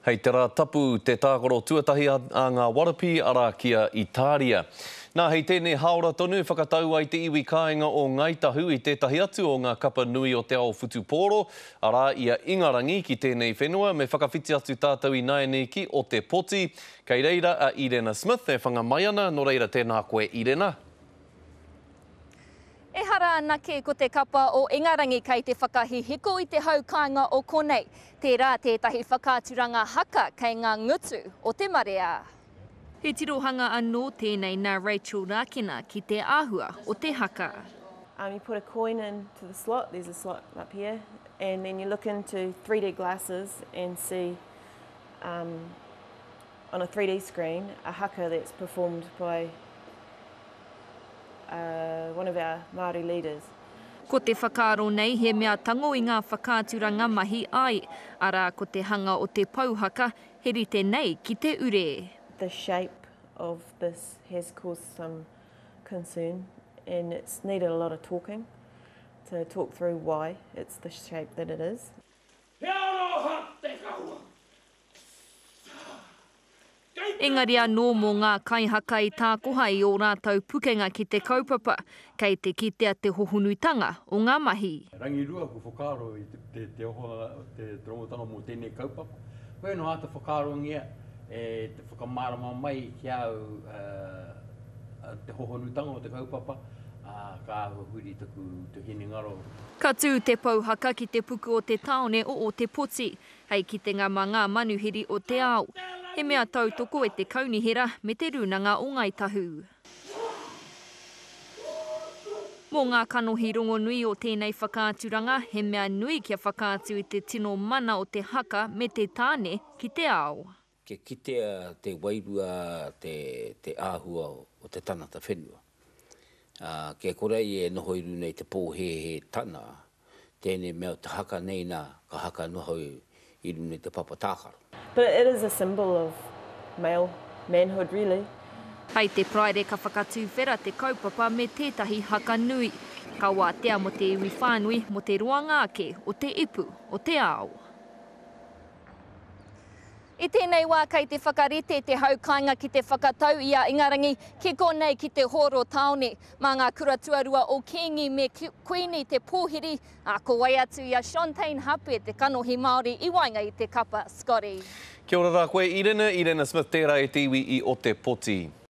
Hei te rā tapu te tākoro tuatahi a ngā warapi ara kia Itāria. Nā hei tēnei haora tonu whakatau ai te iwi kāinga o Ngaitahu i tētahi atu o ngā kapa nui o te ao Whutupōro, arā ia ingarangi ki tēnei whenua me whakawhiti atu tātou i Nainiki o te poti. Kei reira a Irena Smith e whangamai ana, no reira tēnā koe Irena. E hara anake ko te kapa o Ingarangi kei te whakahihiko i te hau kāinga o konei. Tērā tētahi whakaaturanga haka kei ngā ngutu o te marea. He tirohanga anō tēnei nā Rachel Rākina ki te āhua o te haka. You put a coin into the slot, there's a slot up here, and then you look into 3D glasses and see on a 3D screen a haka that's performed by one of our Māori leaders. Ko te whakaaro nei he mea tango i ngā whakaaturanga mahi ai, arā ko te hanga o te pauhaka, he rite nei ki te ure. The shape of this has caused some concern and it's needed a lot of talking to talk through why it's the shape that it is. Engari anō mō ngā kaihaka i tā koha i o rātou pukenga ki te kaupapa, kei te kitea te hohonuitanga o ngā mahi. Rangirua ko whakaaro i te tromotanga mō tēnei kaupapa. Koe no ata whakaaro ngia e te whakamārama mai ki au te hohonuitanga o te kaupapa, ka huri taku te hene ngaro. Ka tū te pauhaka ki te puku o te taone o te poti, hei ki te ngā manuhiri o te ao. He mea tautoko e te kaunihera me te runanga o Ngaitahu. Mō ngā kanohi rongo nui o tēnei whakaaturanga, he mea nui kia whakaatu i te tino mana o te haka me te tāne ki te ao. Ke kitea te wairua te āhua o te tanata whenua. Ke korei e noho iru nei te pōhehe tana, tēnei mea o te haka nei nā, ka haka noho iru nei te papatākaro. But it is a symbol of manhood, really. Hei te praere ka whakatū whera te kaupapa me tētahi haka nui. Ka wātea mo te iwi whānui mo te roanga ake o te ipu o te ao. I tēnei wā kei te whakarite te haukainga ki te whakatau i a Ingarangi, ki konei ki te horo taone. Mā ngā kura tuarua o Kingi me Queenie te pōhiri, a ko wai atu i a Shontaine Hape te kanohi Māori i wainga i te kapa Scotty. Kia ora rā koe Irena Smith tērā e te iwi i o te poti.